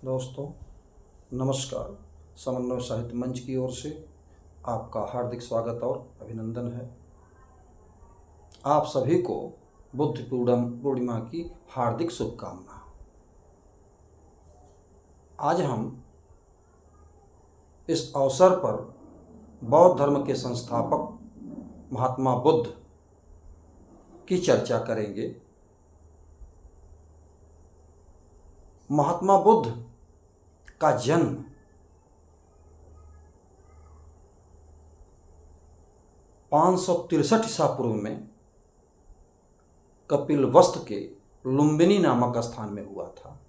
दोस्तों नमस्कार। समन्वय साहित्य मंच की ओर से आपका हार्दिक स्वागत और अभिनंदन है। आप सभी को बुद्ध पूर्णिमा की हार्दिक शुभकामना। आज हम इस अवसर पर बौद्ध धर्म के संस्थापक महात्मा बुद्ध की चर्चा करेंगे। महात्मा बुद्ध का जन्म 563 ईसा पूर्व में कपिलवस्तु के लुम्बिनी नामक स्थान में हुआ था।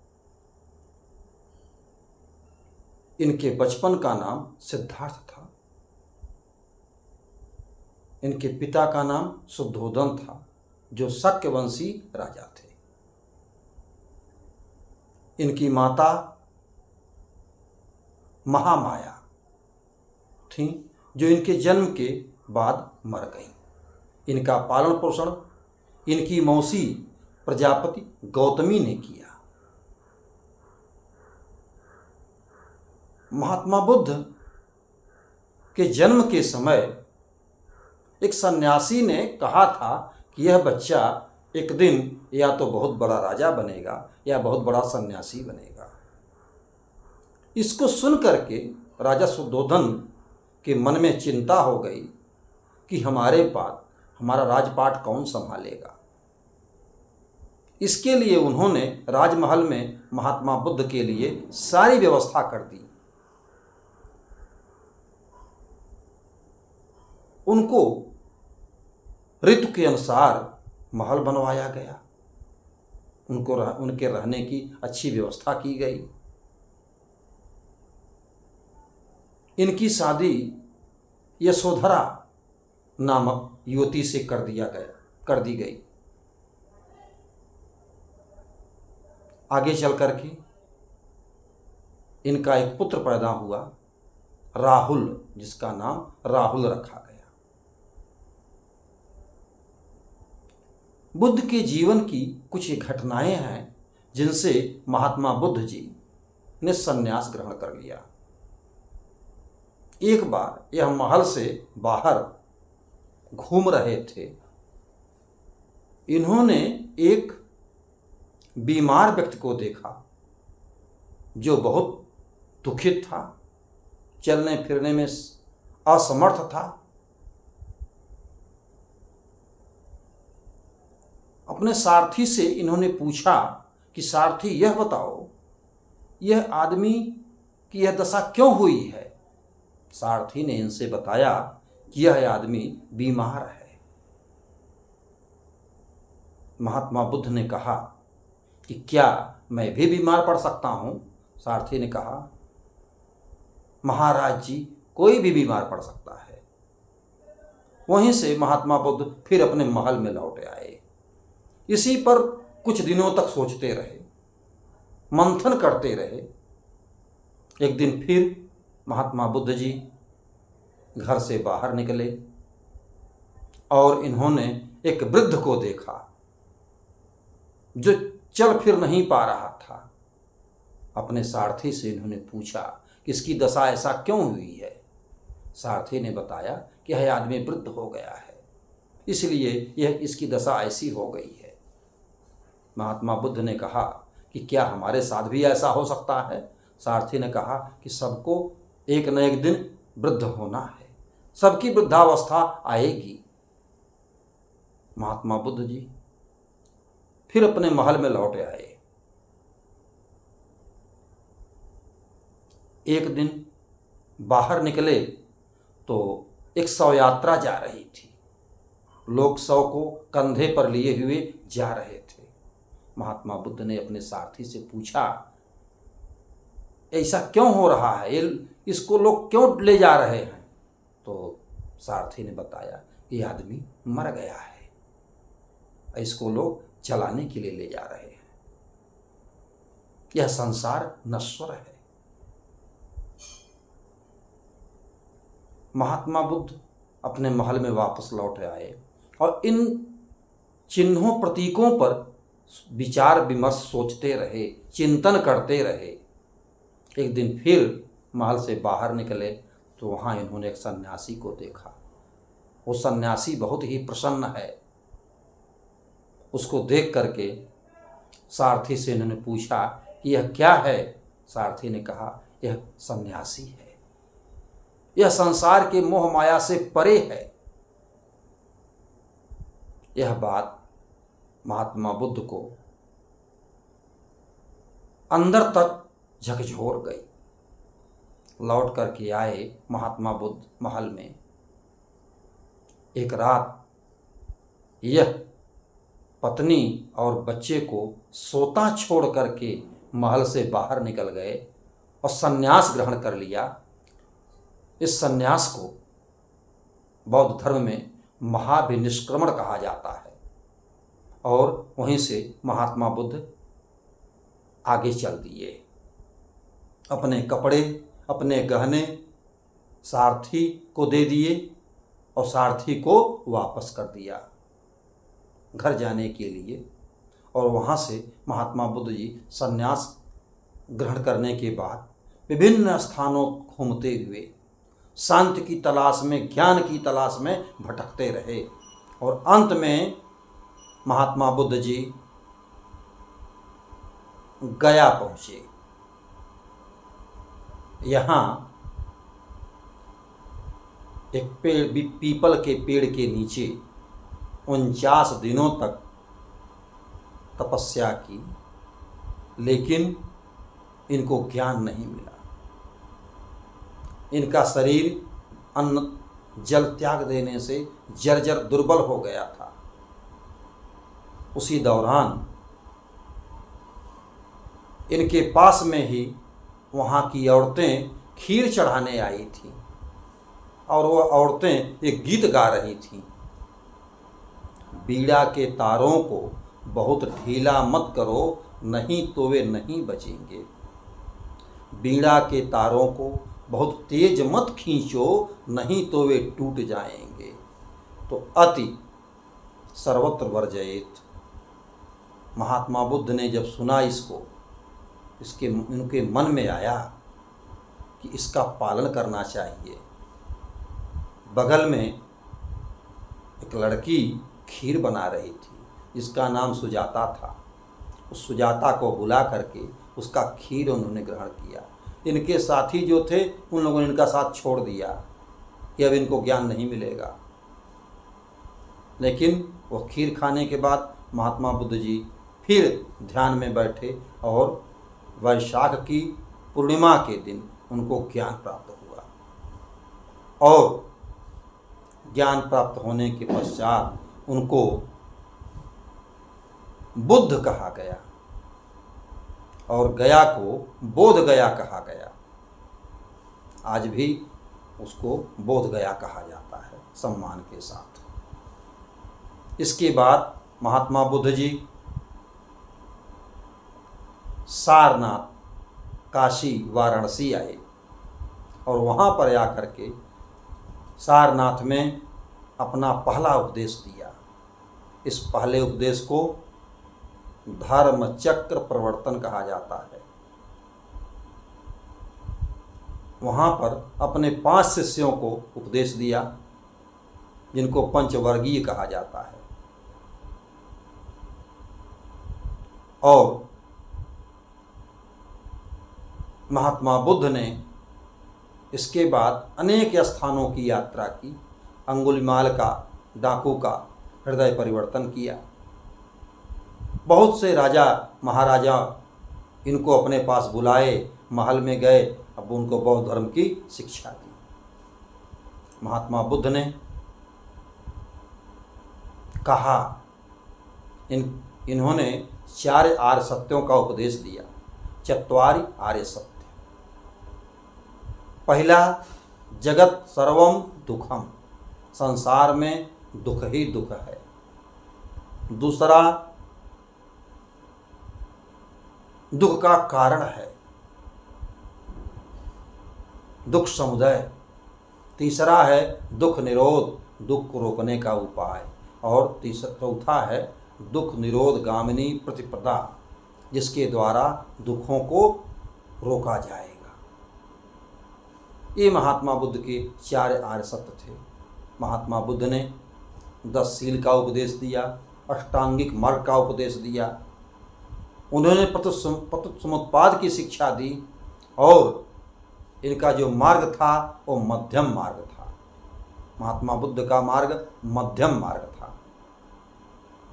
इनके बचपन का नाम सिद्धार्थ था। इनके पिता का नाम शुद्धोदन था, जो शक्यवंशी राजा थे। इनकी माता महामाया थीं, जो इनके जन्म के बाद मर गईं। इनका पालन पोषण इनकी मौसी प्रजापति गौतमी ने किया। महात्मा बुद्ध के जन्म के समय एक सन्यासी ने कहा था कि यह बच्चा एक दिन या तो बहुत बड़ा राजा बनेगा या बहुत बड़ा सन्यासी बनेगा। इसको सुन करके राजा शुद्धोधन के मन में चिंता हो गई कि हमारा राजपाट कौन संभालेगा। इसके लिए उन्होंने राजमहल में महात्मा बुद्ध के लिए सारी व्यवस्था कर दी। उनको ऋतु के अनुसार महल बनवाया गया। उनके रहने की अच्छी व्यवस्था की गई। इनकी शादी यशोधरा नामक युवती से कर दी गई। आगे चल करके इनका एक पुत्र पैदा हुआ, राहुल, जिसका नाम राहुल रखा गया। बुद्ध के जीवन की कुछ घटनाएं हैं जिनसे महात्मा बुद्ध जी ने संन्यास ग्रहण कर लिया। एक बार यह महल से बाहर घूम रहे थे। इन्होंने एक बीमार व्यक्ति को देखा जो बहुत दुखित था, चलने फिरने में असमर्थ था। अपने सारथी से इन्होंने पूछा कि सारथी, यह बताओ, यह आदमी की यह दशा क्यों हुई है। सारथी ने इनसे बताया कि यह आदमी बीमार है। महात्मा बुद्ध ने कहा कि क्या मैं भी बीमार पड़ सकता हूं। सारथी ने कहा, महाराज जी, कोई भी बीमार पड़ सकता है। वहीं से महात्मा बुद्ध फिर अपने महल में लौट आए। इसी पर कुछ दिनों तक सोचते रहे, मंथन करते रहे। एक दिन फिर महात्मा बुद्ध जी घर से बाहर निकले और इन्होंने एक वृद्ध को देखा जो चल फिर नहीं पा रहा था। अपने सारथी से इन्होंने पूछा कि इसकी दशा ऐसा क्यों हुई है। सारथी ने बताया कि यह आदमी वृद्ध हो गया है, इसलिए यह इसकी दशा ऐसी हो गई है। महात्मा बुद्ध ने कहा कि क्या हमारे साथ भी ऐसा हो सकता है। सारथी ने कहा कि सबको एक न एक दिन वृद्ध होना है, सबकी वृद्धावस्था आएगी। महात्मा बुद्ध जी फिर अपने महल में लौट आए। एक दिन बाहर निकले तो एक शव यात्रा जा रही थी। लोग शव को कंधे पर लिए हुए जा रहे थे। महात्मा बुद्ध ने अपने सारथी से पूछा, ऐसा क्यों हो रहा है, इसको लोग क्यों ले जा रहे हैं। तो सारथी ने बताया, ये आदमी मर गया है, इसको लोग जलाने के लिए ले जा रहे हैं। यह संसार नश्वर है। महात्मा बुद्ध अपने महल में वापस लौट आए और इन चिन्हों प्रतीकों पर विचार विमर्श सोचते रहे, चिंतन करते रहे। एक दिन फिर महल से बाहर निकले तो वहाँ इन्होंने एक सन्यासी को देखा। वो सन्यासी बहुत ही प्रसन्न है। उसको देख करके सारथी से इन्होंने पूछा कि यह क्या है। सारथी ने कहा यह सन्यासी है, यह संसार के मोह माया से परे है। यह बात महात्मा बुद्ध को अंदर तक झकझोर गई। लौट करके आए महात्मा बुद्ध महल में। एक रात यह पत्नी और बच्चे को सोता छोड़ करके महल से बाहर निकल गए और संन्यास ग्रहण कर लिया। इस संन्यास को बौद्ध धर्म में महाभिनिष्क्रमण कहा जाता है। और वहीं से महात्मा बुद्ध आगे चल दिए। अपने कपड़े, अपने गहने सारथी को दे दिए और सारथी को वापस कर दिया घर जाने के लिए। और वहाँ से महात्मा बुद्ध जी संन्यास ग्रहण करने के बाद विभिन्न स्थानों घूमते हुए शांति की तलाश में, ज्ञान की तलाश में भटकते रहे। और अंत में महात्मा बुद्ध जी गया पहुँचे। यहाँ एक पेड़, पीपल के पेड़ के नीचे 49 दिनों तक तपस्या की, लेकिन इनको ज्ञान नहीं मिला। इनका शरीर अन्न जल त्याग देने से जर्जर दुर्बल हो गया था। उसी दौरान इनके पास में ही वहाँ की औरतें खीर चढ़ाने आई थीं और वो औरतें एक गीत गा रही थीं। बीड़ा के तारों को बहुत ढीला मत करो, नहीं तो वे नहीं बचेंगे। बीड़ा के तारों को बहुत तेज मत खींचो, नहीं तो वे टूट जाएंगे। तो अति सर्वत्र वर्जयेत। महात्मा बुद्ध ने जब सुना इसको, इनके मन में आया कि इसका पालन करना चाहिए। बगल में एक लड़की खीर बना रही थी जिसका नाम सुजाता था। उस सुजाता को बुला करके उसका खीर उन्होंने ग्रहण किया। इनके साथी जो थे उन लोगों ने इनका साथ छोड़ दिया कि अब इनको ज्ञान नहीं मिलेगा। लेकिन वो खीर खाने के बाद महात्मा बुद्ध जी फिर ध्यान में बैठे और वैशाख की पूर्णिमा के दिन उनको ज्ञान प्राप्त हुआ। और ज्ञान प्राप्त होने के पश्चात उनको बुद्ध कहा गया और गया को बोध गया कहा गया। आज भी उसको बोध गया कहा जाता है सम्मान के साथ। इसके बाद महात्मा बुद्ध जी सारनाथ, काशी, वाराणसी आए और वहाँ पर आकर के सारनाथ में अपना पहला उपदेश दिया। इस पहले उपदेश को धर्म चक्र प्रवर्तन कहा जाता है। वहाँ पर अपने 5 शिष्यों को उपदेश दिया जिनको पंचवर्गीय कहा जाता है। और महात्मा बुद्ध ने इसके बाद अनेक स्थानों की यात्रा की। अंगुलीमाल का, डाकू का हृदय परिवर्तन किया। बहुत से राजा महाराजा इनको अपने पास बुलाए, महल में गए, अब उनको बौद्ध धर्म की शिक्षा दी। महात्मा बुद्ध ने कहा, इन्होंने 4 आर्य सत्यों का उपदेश दिया। चत्वारि आर्य सत्य। पहला, जगत सर्वम दुखम, संसार में दुख ही दुख है। दूसरा, दुख का कारण है दुख समुदय। तीसरा है दुख निरोध, दुख को रोकने का उपाय। और चौथा है दुख निरोध गामिनी प्रतिपदा, जिसके द्वारा दुखों को रोका जाएगा। ये महात्मा बुद्ध के 4 आर्य सत्य थे। महात्मा बुद्ध ने 10 शील का उपदेश दिया, अष्टांगिक मार्ग का उपदेश दिया, उन्होंने प्रत्युत्समुत्पाद की शिक्षा दी और इनका जो मार्ग था वो मध्यम मार्ग था। महात्मा बुद्ध का मार्ग मध्यम मार्ग था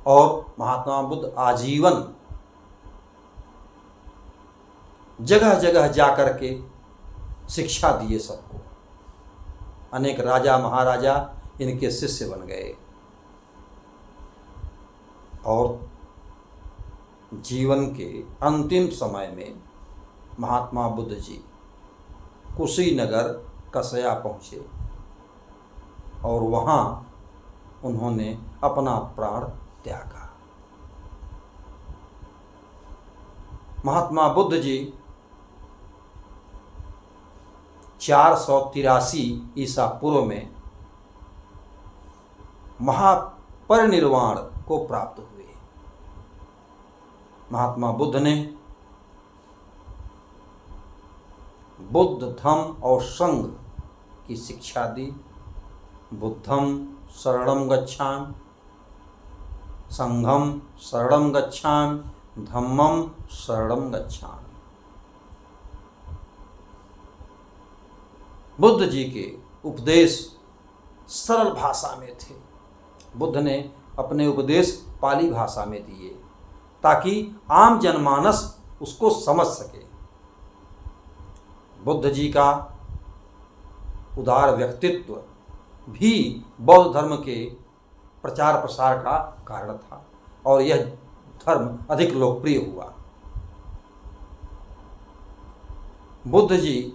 और महात्मा बुद्ध आजीवन जगह जगह जाकर के शिक्षा दिए सबको। अनेक राजा महाराजा इनके शिष्य बन गए और जीवन के अंतिम समय में महात्मा बुद्ध जी कुशीनगर कसया पहुँचे और वहाँ उन्होंने अपना प्राण त्यागा। महात्मा बुद्ध जी 483 ईसा पूर्व में महापरिनिर्वाण को प्राप्त हुए। महात्मा बुद्ध ने बुद्ध धम्म और संघ की शिक्षा दी। बुद्धं शरणं गच्छामि, संघं शरणं गच्छामि, धम्मं शरणं गच्छामि। बुद्ध जी के उपदेश सरल भाषा में थे। बुद्ध ने अपने उपदेश पाली भाषा में दिए ताकि आम जनमानस उसको समझ सके। बुद्ध जी का उदार व्यक्तित्व भी बौद्ध धर्म के प्रचार प्रसार का कारण था और यह धर्म अधिक लोकप्रिय हुआ। बुद्ध जी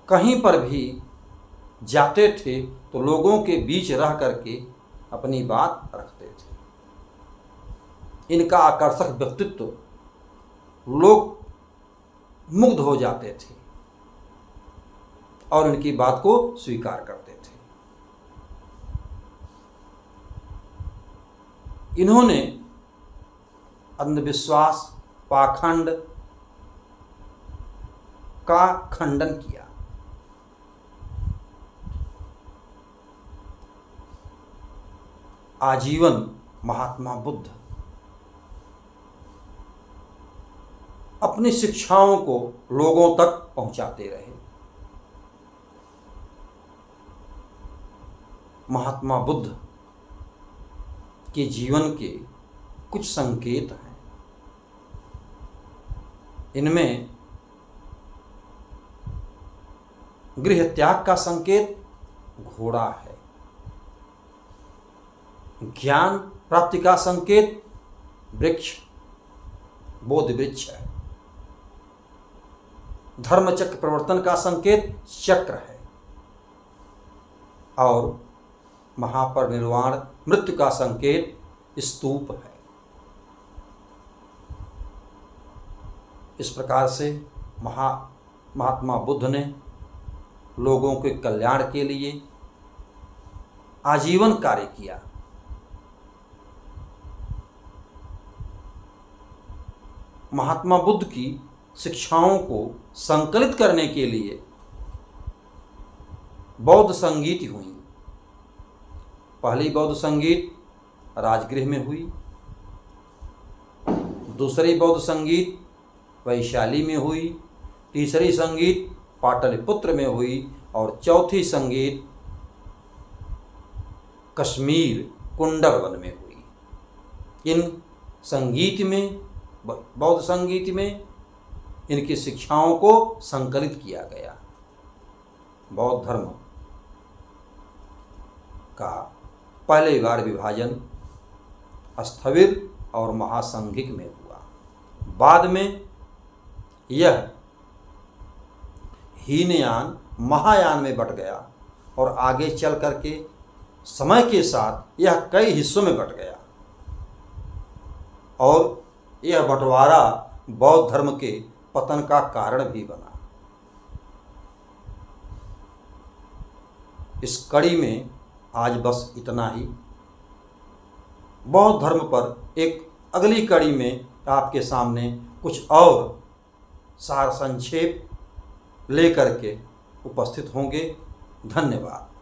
कहीं पर भी जाते थे तो लोगों के बीच रह करके अपनी बात रखते थे। इनका आकर्षक व्यक्तित्व लोग मुग्ध हो जाते थे और इनकी बात को स्वीकार करते थे। इन्होंने अंधविश्वास, पाखंड का खंडन किया। आजीवन महात्मा बुद्ध अपनी शिक्षाओं को लोगों तक पहुंचाते रहे। महात्मा बुद्ध के जीवन के कुछ संकेत हैं। इनमें गृह त्याग का संकेत घोड़ा है, ज्ञान प्राप्ति का संकेत वृक्ष बोधि वृक्ष है, धर्म चक्र प्रवर्तन का संकेत चक्र है और महापरिनिर्वाण मृत्यु का संकेत स्तूप है। इस प्रकार से महात्मा बुद्ध ने लोगों के कल्याण के लिए आजीवन कार्य किया। महात्मा बुद्ध की शिक्षाओं को संकलित करने के लिए बौद्ध संगीत हुई। पहली बौद्ध संगीत राजगृह में हुई, दूसरी बौद्ध संगीत वैशाली में हुई, तीसरी संगीत पाटलिपुत्र में हुई और चौथी संगीत कश्मीर कुंडलवन में हुई। इन संगीत में, बौद्ध संगीत में इनकी शिक्षाओं को संकलित किया गया। बौद्ध धर्म का पहली बार विभाजन स्थविर और महासंघिक में हुआ। बाद में यह हीनयान महायान में बट गया और आगे चल करके समय के साथ यह कई हिस्सों में बट गया और यह बंटवारा बौद्ध धर्म के पतन का कारण भी बना। इस कड़ी में आज बस इतना ही। बौद्ध धर्म पर एक अगली कड़ी में आपके सामने कुछ और सार संक्षेप लेकर के उपस्थित होंगे। धन्यवाद।